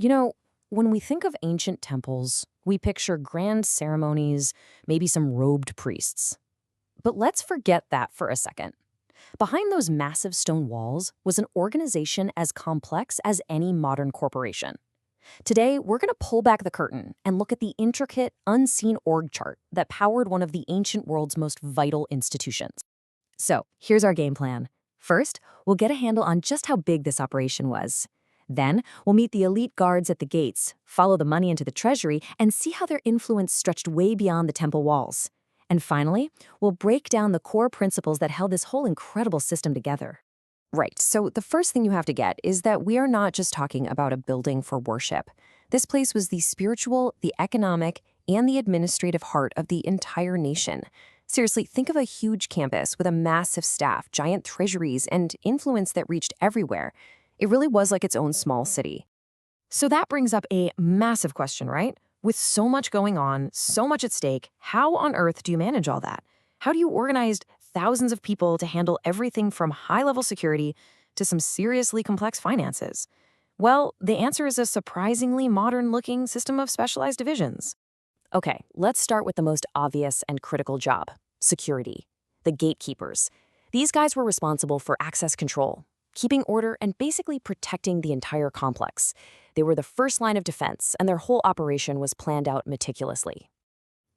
You know, when we think of ancient temples, we picture grand ceremonies, maybe some robed priests. But let's forget that for a second. Behind those massive stone walls was an organization as complex as any modern corporation. Today, we're going to pull back the curtain and look at the intricate, unseen org chart that powered one of the ancient world's most vital institutions. So, here's our game plan. First, we'll get a handle on just how big this operation was. Then, we'll meet the elite guards at the gates, follow the money into the treasury, and see how their influence stretched way beyond the temple walls. And finally, we'll break down the core principles that held this whole incredible system together. Right, so the first thing you have to get is that we are not just talking about a building for worship. This place was the spiritual, the economic, and the administrative heart of the entire nation. Seriously, think of a huge campus with a massive staff, giant treasuries, and influence that reached everywhere. It really was like its own small city. So that brings up a massive question, right? With so much going on, so much at stake, how on earth do you manage all that? How do you organize thousands of people to handle everything from high-level security to some seriously complex finances? Well, the answer is a surprisingly modern-looking system of specialized divisions. Okay, let's start with the most obvious and critical job: security. The gatekeepers. These guys were responsible for access control, keeping order, and basically protecting the entire complex. They were the first line of defense, and their whole operation was planned out meticulously.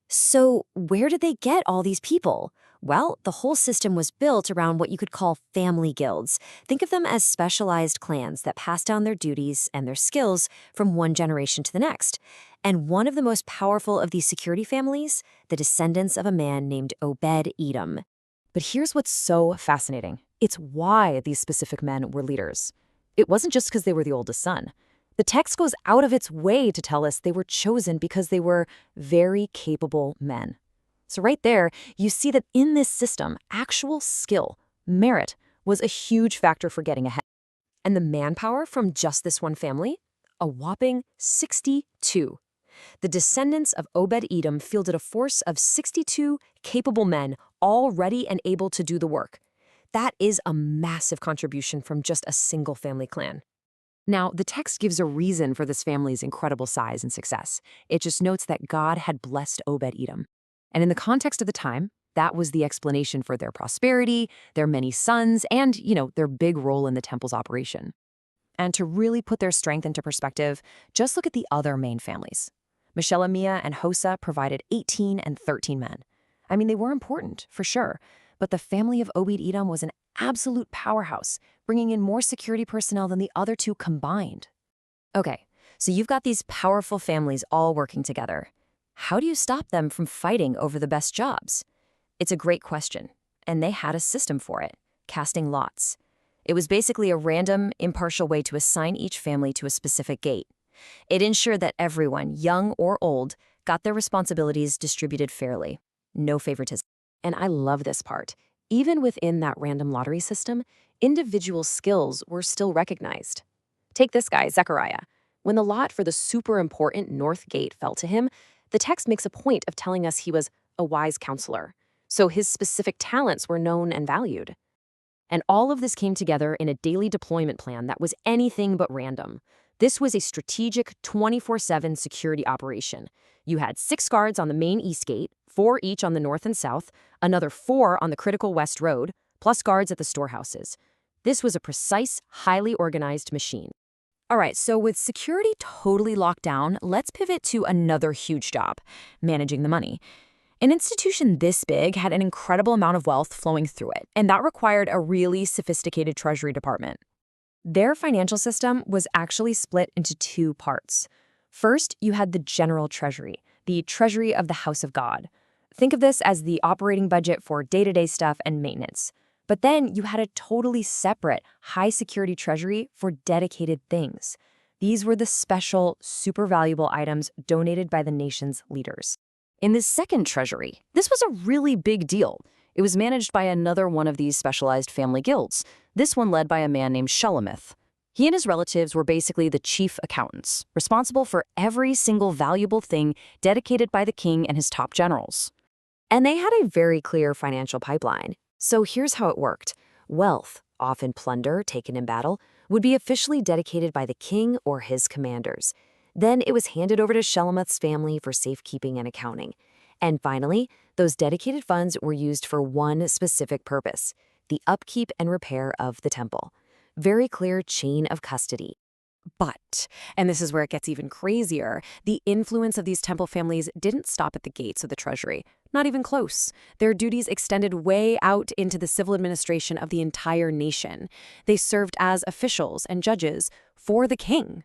So, where did they get all these people? Well, the whole system was built around what you could call family guilds. Think of them as specialized clans that passed down their duties and their skills from one generation to the next. And one of the most powerful of these security families, the descendants of a man named Obed-Edom. But here's what's so fascinating. It's why these specific men were leaders. It wasn't just because they were the oldest son. The text goes out of its way to tell us they were chosen because they were very capable men. So right there, you see that in this system, actual skill, merit, was a huge factor for getting ahead. And the manpower from just this one family? A whopping 62. The descendants of Obed-Edom fielded a force of 62 capable men, all ready and able to do the work. That is a massive contribution from just a single family clan. Now, the text gives a reason for this family's incredible size and success. It just notes that God had blessed Obed-Edom. And in the context of the time, that was the explanation for their prosperity, their many sons, and, their big role in the temple's operation. And to really put their strength into perspective, just look at the other main families. Meshelemiah and Hosa provided 18 and 13 men. I mean, they were important, for sure, but the family of Obed-Edom was an absolute powerhouse, bringing in more security personnel than the other two combined. Okay, so you've got these powerful families all working together. How do you stop them from fighting over the best jobs? It's a great question, and they had a system for it: casting lots. It was basically a random, impartial way to assign each family to a specific gate. It ensured that everyone, young or old, got their responsibilities distributed fairly. No favoritism. And I love this part. Even within that random lottery system, individual skills were still recognized. Take this guy, Zechariah. When the lot for the super important North Gate fell to him, the text makes a point of telling us he was a wise counselor. So his specific talents were known and valued. And all of this came together in a daily deployment plan that was anything but random. This was a strategic 24/7 security operation. You had 6 guards on the main east gate, 4 each on the north and south, another 4 on the critical west road, plus guards at the storehouses. This was a precise, highly organized machine. All right, so with security totally locked down, let's pivot to another huge job: managing the money. An institution this big had an incredible amount of wealth flowing through it, and that required a really sophisticated treasury department. Their financial system was actually split into 2 parts. First, you had the general treasury, the treasury of the house of God. Think of this as the operating budget for day-to-day stuff and maintenance. But then you had a totally separate, high-security treasury for dedicated things. These were the special, super valuable items donated by the nation's leaders. In this second treasury, this was a really big deal. It was managed by another one of these specialized family guilds, this one led by a man named Shelomith. He and his relatives were basically the chief accountants, responsible for every single valuable thing dedicated by the king and his top generals. And they had a very clear financial pipeline. So here's how it worked. Wealth, often plunder taken in battle, would be officially dedicated by the king or his commanders. Then it was handed over to Shelomith's family for safekeeping and accounting. And finally, those dedicated funds were used for one specific purpose: the upkeep and repair of the temple. Very clear chain of custody. But, and this is where it gets even crazier, the influence of these temple families didn't stop at the gates of the treasury. Not even close. Their duties extended way out into the civil administration of the entire nation. They served as officials and judges for the king.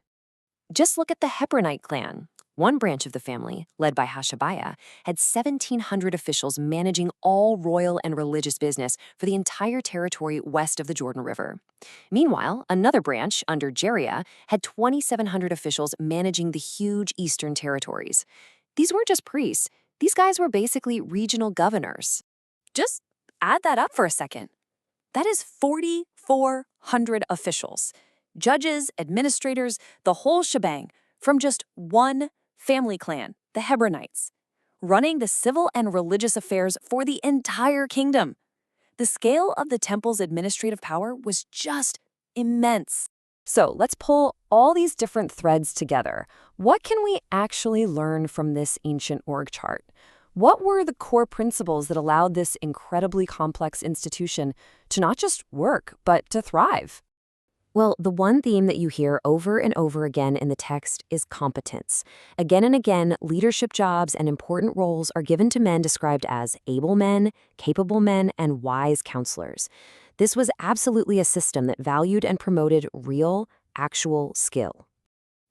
Just look at the Hebronite clan. One branch of the family, led by Hashabiah, had 1,700 officials managing all royal and religious business for the entire territory west of the Jordan River. Meanwhile, another branch, under Jeriah, had 2,700 officials managing the huge eastern territories. These weren't just priests. These guys were basically regional governors. Just add that up for a second. That is 4,400 officials. Judges, administrators, the whole shebang, from just one family clan, the Hebronites, running the civil and religious affairs for the entire kingdom. The scale of the temple's administrative power was just immense. So let's pull all these different threads together. What can we actually learn from this ancient org chart? What were the core principles that allowed this incredibly complex institution to not just work, but to thrive? Well, the one theme that you hear over and over again in the text is competence. Again and again, leadership jobs and important roles are given to men described as able men, capable men, and wise counselors. This was absolutely a system that valued and promoted real, actual skill.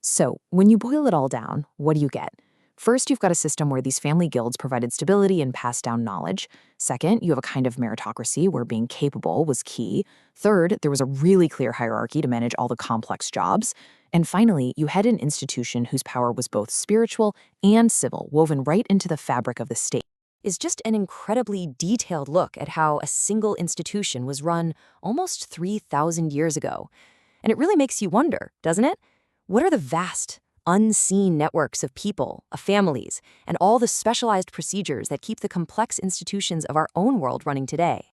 So, when you boil it all down, what do you get? First, you've got a system where these family guilds provided stability and passed down knowledge. Second, you have a kind of meritocracy where being capable was key. Third, there was a really clear hierarchy to manage all the complex jobs. And finally, you had an institution whose power was both spiritual and civil, woven right into the fabric of the state. Is just an incredibly detailed look at how a single institution was run almost 3,000 years ago. And it really makes you wonder, doesn't it? What are the vast, unseen networks of people, of families, and all the specialized procedures that keep the complex institutions of our own world running today?